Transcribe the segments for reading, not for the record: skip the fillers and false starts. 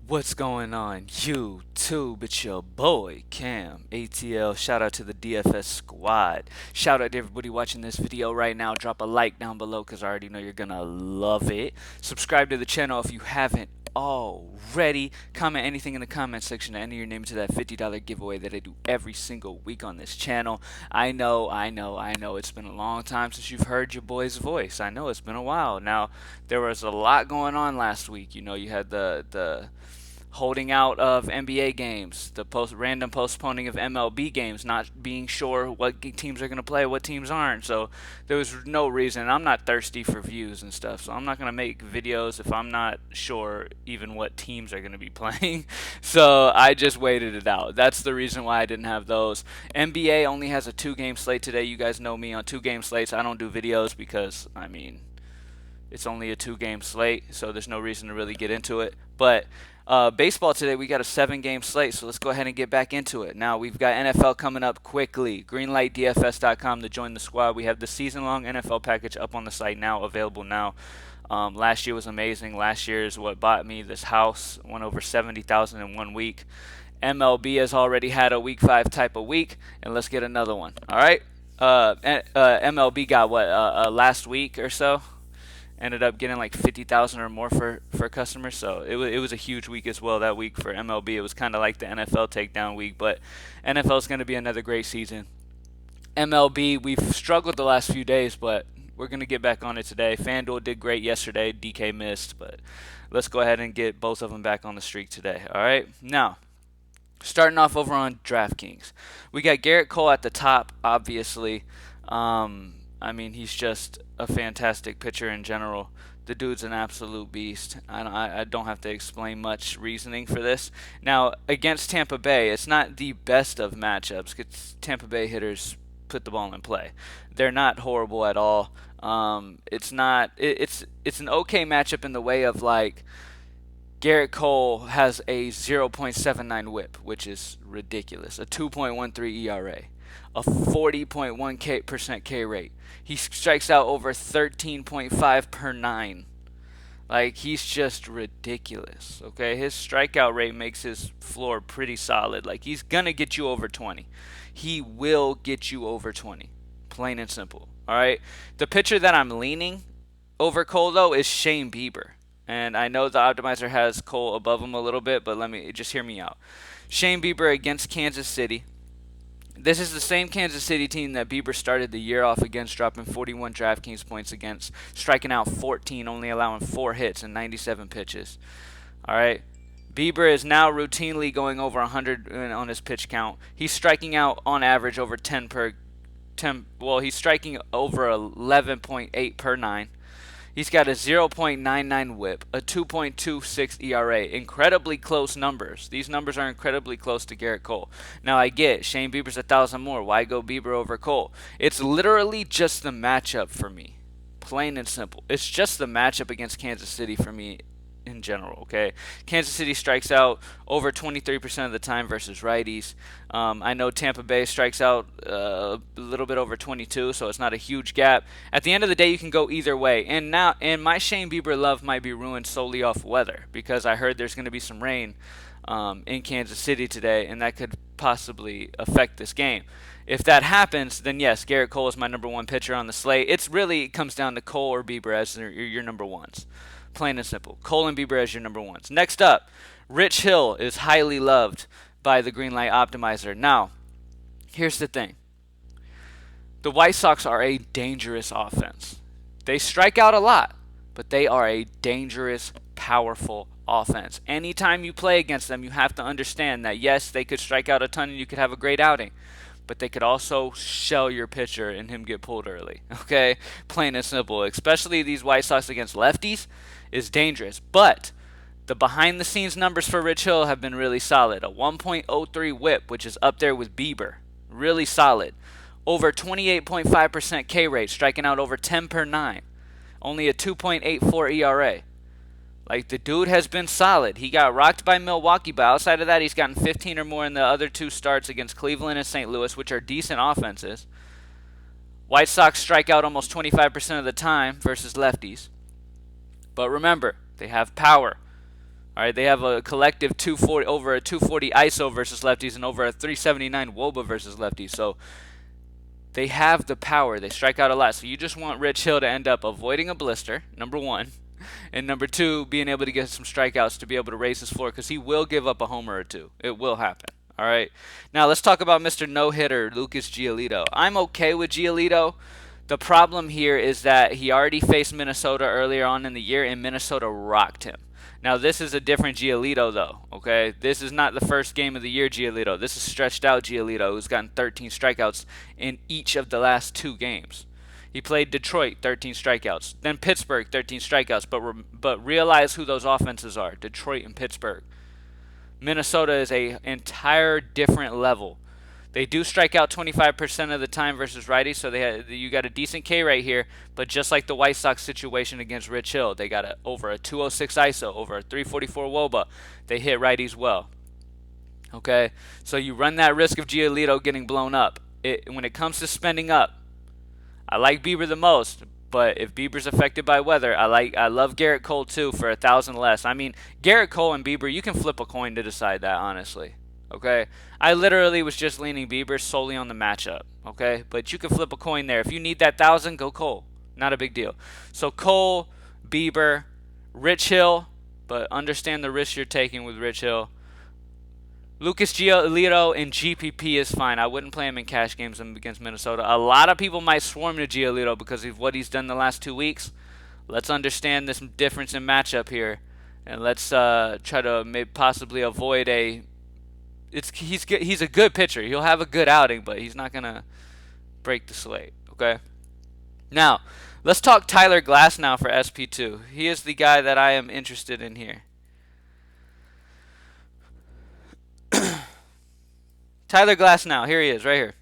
What's going on YouTube? It's your boy CamATL. Shout out to the DFS squad. Shout out to everybody watching this video right now. Drop a like down below because I already know you're gonna love it. Subscribe to the channel if you haven't already. Comment anything in the comment section to enter your name into that $50 giveaway that I do every single week on this channel. I know it's been a long time since you've heard your boy's voice. I know it's been a while. Now, there was a lot going on last week. You know, you had the holding out of NBA games, the random postponing of MLB games, not being sure what teams are going to play, what teams aren't. So there was no reason. I'm not thirsty for views and stuff, so I'm not going to make videos if I'm not sure even what teams are going to be playing. So I just waited it out. That's the reason why I didn't have those. NBA only has a 2-game slate today. You guys know me on 2-game slates. I don't do videos because, I mean, it's only a 2-game slate, so there's no reason to really get into it. But baseball today, we got a 7-game slate, so let's go ahead and get back into it. Now, we've got NFL coming up quickly. Greenlightdfs.com to join the squad. We have the season-long NFL package up on the site now, available now. Last year was amazing. Last year is what bought me this house. Went over 70,000 in 1 week. MLB has already had a Week 5 type of week, and let's get another one. All right? MLB got what, last week or so? Ended up getting like 50,000 or more for customers. So it was a huge week as well that week for MLB. It was kind of like the NFL takedown week, but NFL is going to be another great season. MLB, we've struggled the last few days, but we're going to get back on it today. FanDuel did great yesterday. DK missed, but let's go ahead and get both of them back on the streak today. All right? Now, starting off over on DraftKings. We got Garrett Cole at the top, obviously. I mean, he's just a fantastic pitcher in general. The dude's an absolute beast. I don't have to explain much reasoning for this. Now, against Tampa Bay, it's not the best of matchups because Tampa Bay hitters put the ball in play. They're not horrible at all. It's not. It's an okay matchup in the way of like Garrett Cole has a 0.79 WHIP, which is ridiculous. A 2.13 ERA, a 40.1% K rate. He strikes out over 13.5 per 9. Like, he's just ridiculous, okay? His strikeout rate makes his floor pretty solid. Like, he's going to get you over 20. He will get you over 20. Plain and simple, all right? The pitcher that I'm leaning over Cole, though, is Shane Bieber. And I know the optimizer has Cole above him a little bit, but let me just hear me out. Shane Bieber against Kansas City. This is the same Kansas City team that Bieber started the year off against, dropping 41 DraftKings points against, striking out 14, only allowing 4 hits and 97 pitches. All right. Bieber is now routinely going over 100 on his pitch count. He's striking out on average over 10 per 10. Well, he's striking over 11.8 per 9. He's got a 0.99 whip, a 2.26 ERA. Incredibly close numbers. These numbers are incredibly close to Garrett Cole. Now, I get Shane Bieber's 1,000 more. Why go Bieber over Cole? It's literally just the matchup for me. Plain and simple. It's just the matchup against Kansas City for me in general, okay? Kansas City strikes out over 23% of the time versus righties. I know Tampa Bay strikes out a little bit over 22, so it's not a huge gap. At the end of the day, you can go either way. And my Shane Bieber love might be ruined solely off weather because I heard there's going to be some rain in Kansas City today, and that could possibly affect this game. If that happens, then yes, Garrett Cole is my number one pitcher on the slate. It comes down to Cole or Bieber as your number ones. Plain and simple. Cole and Bieber as your number ones. Next up, Rich Hill is highly loved by the Greenlight Optimizer. Now, here's the thing. The White Sox are a dangerous offense. They strike out a lot, but they are a dangerous, powerful offense. Anytime you play against them, you have to understand that, yes, they could strike out a ton and you could have a great outing, but they could also shell your pitcher and him get pulled early. Okay? Plain and simple. Especially these White Sox against lefties is dangerous. But the behind-the-scenes numbers for Rich Hill have been really solid. A 1.03 whip, which is up there with Bieber. Really solid. Over 28.5% K rate, striking out over 10 per 9. Only a 2.84 ERA. Like, the dude has been solid. He got rocked by Milwaukee, but outside of that, he's gotten 15 or more in the other 2 starts against Cleveland and St. Louis, which are decent offenses. White Sox strike out almost 25% of the time versus lefties. But remember, they have power. All right, they have a collective 240 over a 240 ISO versus lefties and over a 379 WOBA versus lefties. So they have the power. They strike out a lot. So you just want Rich Hill to end up avoiding a blister, number one, and number two, being able to get some strikeouts to be able to raise his floor, because he will give up a homer or two. It will happen. All right. Now let's talk about Mr. No-hitter, Lucas Giolito. I'm okay with Giolito. The problem here is that he already faced Minnesota earlier on in the year, and Minnesota rocked him. Now, this is a different Giolito, though, okay? This is not the first game of the year Giolito. This is stretched out Giolito, who's gotten 13 strikeouts in each of the last 2 games. He played Detroit, 13 strikeouts. Then Pittsburgh, 13 strikeouts. But realize who those offenses are, Detroit and Pittsburgh. Minnesota is an entire different level. They do strike out 25% of the time versus righties, so you got a decent K rate here. But just like the White Sox situation against Rich Hill, they got over a 206 ISO, over a 344 WOBA. They hit righties well. Okay, so you run that risk of Giolito getting blown up. When it comes to spending up, I like Bieber the most. But if Bieber's affected by weather, I love Garrett Cole too for 1,000 less. I mean, Garrett Cole and Bieber, you can flip a coin to decide that, honestly. Okay, I literally was just leaning Bieber solely on the matchup. Okay, but you can flip a coin there. If you need that 1,000, go Cole. Not a big deal. So Cole, Bieber, Rich Hill, but understand the risk you're taking with Rich Hill. Lucas Giolito in GPP is fine. I wouldn't play him in cash games against Minnesota. A lot of people might swarm to Giolito because of what he's done the last 2 weeks. Let's understand this difference in matchup here, and let's try to maybe possibly avoid a. He's a good pitcher. He'll have a good outing, but he's not gonna break the slate. Okay. Now, let's talk Tyler Glasnow for SP2. He is the guy that I am interested in here. Tyler Glasnow, here he is, right here.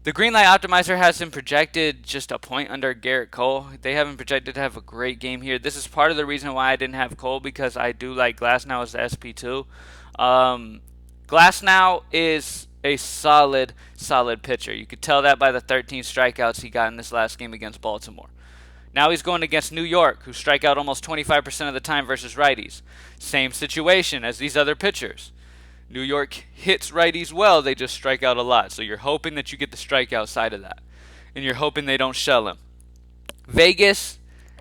The Greenlight Optimizer has him projected just a point under Garrett Cole. They have him projected to have a great game here. This is part of the reason why I didn't have Cole, because I do like Glasnow as the SP2. Glasnow is a solid pitcher. You could tell that by the 13 strikeouts he got in this last game against Baltimore. Now he's going against New York, who strike out almost 25% of the time versus righties. Same situation as these other pitchers. New York hits righties well, they just strike out a lot. So you're hoping that you get the strikeout side of that. And you're hoping they don't shell him. Vegas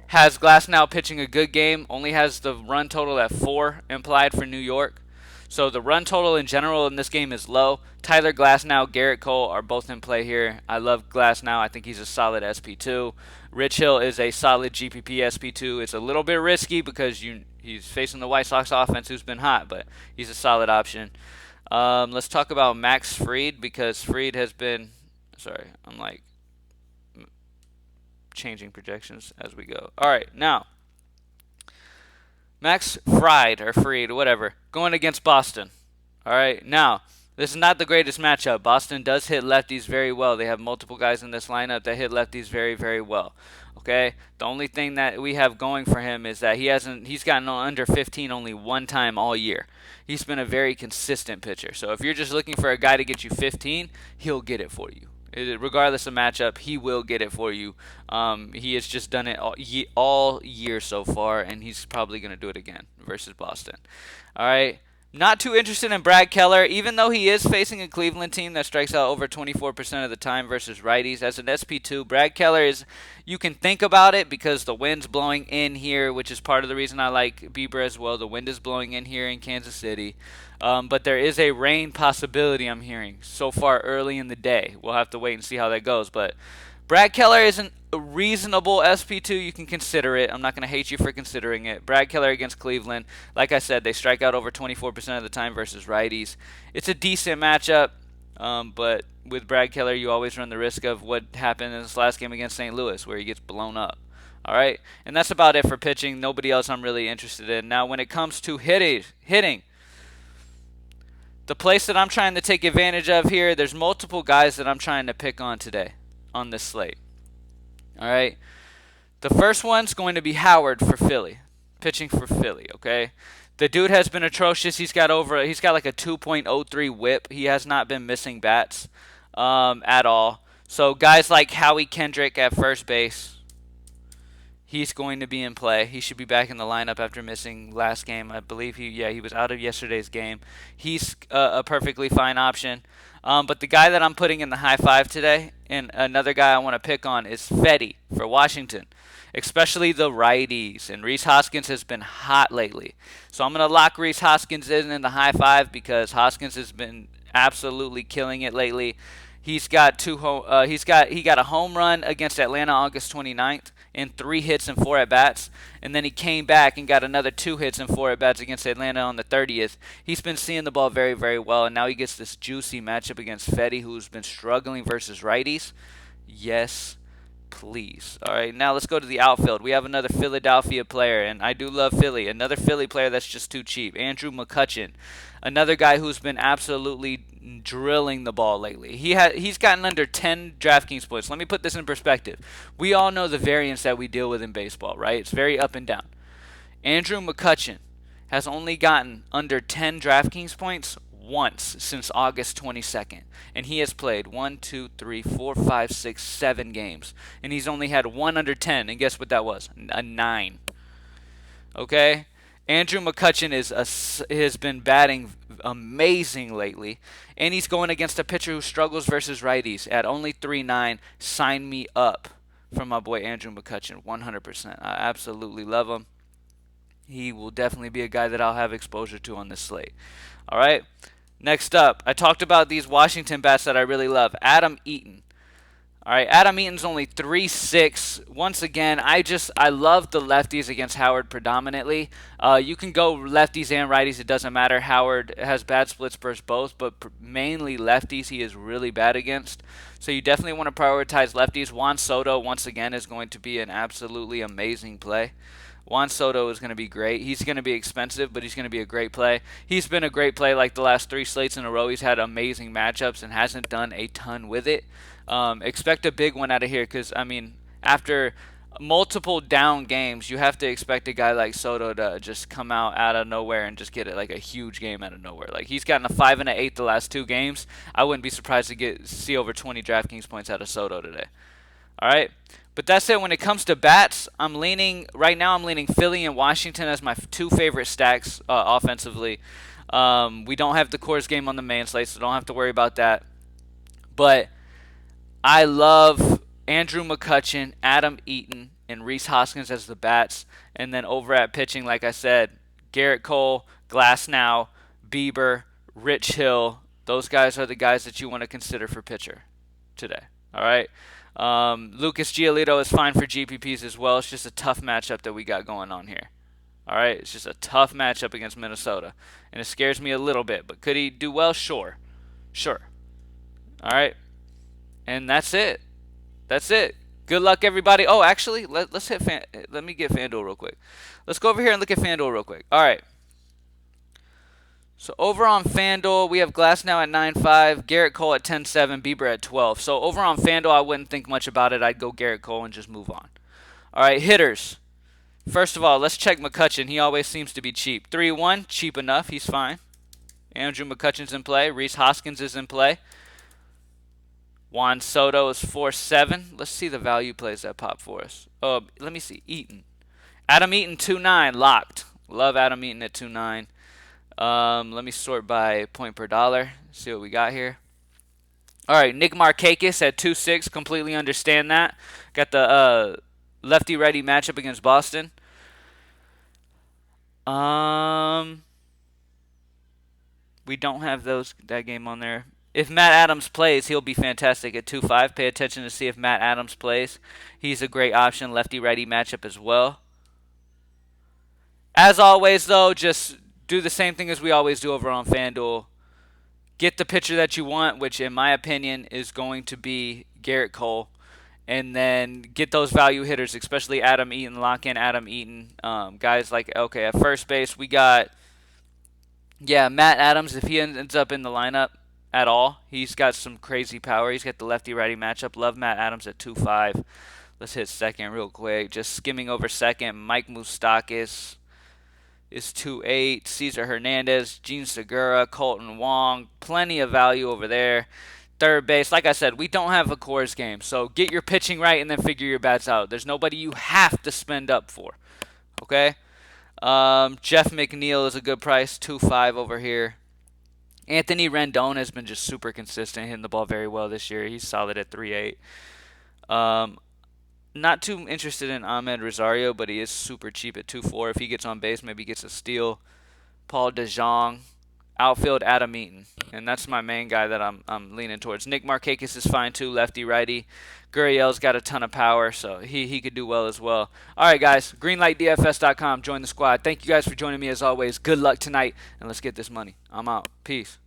has Glasnow pitching a good game, only has the run total at 4 implied for New York. So the run total in general in this game is low. Tyler Glasnow, Garrett Cole are both in play here. I love Glasnow. I think he's a solid SP2. Rich Hill is a solid GPP SP2. It's a little bit risky because he's facing the White Sox offense, who's been hot, but he's a solid option. Let's talk about Max Fried, because Fried has been... Sorry, I'm like changing projections as we go. All right, now... Max Fried, or Fried, whatever, going against Boston. All right, now, this is not the greatest matchup. Boston does hit lefties very well. They have multiple guys in this lineup that hit lefties very, very well. Okay, the only thing that we have going for him is that he's gotten under 15 only one time all year. He's been a very consistent pitcher. So if you're just looking for a guy to get you 15, he'll get it for you. Regardless of matchup, he will get it for you. He has just done it all year so far, and he's probably going to do it again versus Boston. All right. Not too interested in Brad Keller, even though he is facing a Cleveland team that strikes out over 24% of the time versus righties. As an SP2, Brad Keller is, you can think about it because the wind's blowing in here, which is part of the reason I like Bieber as well. The wind is blowing in here in Kansas City. But there is a rain possibility I'm hearing so far early in the day. We'll have to wait and see how that goes. But Brad Keller is a reasonable SP2. You can consider it. I'm not going to hate you for considering it. Brad Keller against Cleveland. Like I said, they strike out over 24% of the time versus righties. It's a decent matchup, but with Brad Keller, you always run the risk of what happened in this last game against St. Louis, where he gets blown up. All right? And that's about it for pitching. Nobody else I'm really interested in. Now, when it comes to hitting, the place that I'm trying to take advantage of here, there's multiple guys that I'm trying to pick on today on this slate. All right. The first one's going to be Howard for Philly, pitching for Philly, okay? The dude has been atrocious. He's got like a 2.03 whip. He has not been missing bats at all. So guys like Howie Kendrick at first base, He's going to be in play. He should be back in the lineup after missing last game. I believe he was out of yesterday's game. He's a perfectly fine option. But the guy that I'm putting in the high five today, and another guy I want to pick on, is Fetty for Washington, especially the righties. And Rhys Hoskins has been hot lately. So I'm going to lock Rhys Hoskins in the high five because Hoskins has been absolutely killing it lately. He got a home run against Atlanta August 29th and 3 hits and 4 at bats, and then he came back and got another 2 hits and 4 at bats against Atlanta on the 30th. He's been seeing the ball very, very well, and now he gets this juicy matchup against Fetty, who's been struggling versus righties. Yes, please. All right, now let's go to the outfield. We have another Philadelphia player, and I do love Philly. Another Philly player that's just too cheap. Andrew McCutchen, another guy who's been absolutely drilling the ball lately. He's gotten under 10 DraftKings points. Let me put this in perspective. We all know the variance that we deal with in baseball, right? It's very up and down. Andrew McCutchen has only gotten under 10 DraftKings points once since August 22nd. And he has played 1, 2, 3, 4, 5, 6, 7 games. And he's only had 1 under 10. And guess what that was? A 9. Okay? Andrew McCutchen has been batting amazing lately, and he's going against a pitcher who struggles versus righties at only 3.9. Sign me up for my boy Andrew McCutchen, 100%. I absolutely love him. He will definitely be a guy that I'll have exposure to on this slate. All right, next up, I talked about these Washington bats that I really love. Adam Eaton. All right, Adam Eaton's only 3.6. Once again, I love the lefties against Howard predominantly. You can go lefties and righties. It doesn't matter. Howard has bad split spurs both, but mainly lefties he is really bad against. So you definitely want to prioritize lefties. Juan Soto, once again, is going to be an absolutely amazing play. Juan Soto is going to be great. He's going to be expensive, but he's going to be a great play. He's been a great play like the last 3 slates in a row. He's had amazing matchups and hasn't done a ton with it. Expect a big one out of here because, I mean, after multiple down games, you have to expect a guy like Soto to just come out of nowhere and just get it like a huge game out of nowhere. Like, he's gotten a 5 and an 8 the last 2 games. I wouldn't be surprised to see over 20 DraftKings points out of Soto today. All right? But that's it. When it comes to bats, right now I'm leaning Philly and Washington as my 2 favorite stacks offensively. We don't have the Coors game on the main slate, so don't have to worry about that. But I love Andrew McCutchen, Adam Eaton, and Rhys Hoskins as the bats. And then over at pitching, like I said, Garrett Cole, Glasnow, Bieber, Rich Hill. Those guys are the guys that you want to consider for pitcher today. All right? Lucas Giolito is fine for GPPs as well. It's just a tough matchup that we got going on here. All right? It's just a tough matchup against Minnesota. And it scares me a little bit. But could he do well? Sure. All right? And that's it. Good luck, everybody. Oh, actually, let me get FanDuel real quick. Let's go over here and look at FanDuel real quick. All right. So over on FanDuel, we have Glasnow at 9.5, Garrett Cole at 10.7, Bieber at 12. So over on FanDuel, I wouldn't think much about it. I'd go Garrett Cole and just move on. All right, hitters. First of all, let's check McCutchen. He always seems to be cheap. 3-1, cheap enough. He's fine. Andrew McCutchen's in play. Rhys Hoskins is in play. Juan Soto is 4.7. Let's see the value plays that pop for us. Oh, let me see. Eaton. Adam Eaton, 2.9. Locked. Love Adam Eaton at 2.9. Let me sort by point per dollar. See what we got here. All right, Nick Markakis at 2.6. Completely understand that. Got the lefty-righty matchup against Boston. We don't have that game on there. If Matt Adams plays, he'll be fantastic at 2.5. Pay attention to see if Matt Adams plays. He's a great option, lefty-righty matchup as well. As always, though, just do the same thing as we always do over on FanDuel. Get the pitcher that you want, which in my opinion is going to be Garrett Cole. And then get those value hitters, especially Adam Eaton. Lock in Adam Eaton. Guys like, okay, at first base, we got, Matt Adams. If he ends up in the lineup at all, he's got some crazy power. He's got the lefty-righty matchup. Love Matt Adams at 2.5. Let's hit second real quick. Just skimming over second. Mike Moustakas is 2.8. Cesar Hernandez, Gene Segura, Colton Wong. Plenty of value over there. Third base, like I said, we don't have a Coors game, so get your pitching right and then figure your bats out. There's nobody you have to spend up for. Okay? Jeff McNeil is a good price, 2.5 over here. Anthony Rendon has been just super consistent, hitting the ball very well this year. He's solid at 3.8. Not too interested in Ahmed Rosario, but he is super cheap at 2.4. If he gets on base, maybe he gets a steal. Paul DeJong, outfield Adam Eaton, and that's my main guy that I'm leaning towards. Nick Markakis is fine too, lefty righty. Gurriel's got a ton of power, so he could do well as well. All right, guys, greenlightdfs.com. Join the squad. Thank you guys for joining me as always. Good luck tonight, and let's get this money. I'm out. Peace.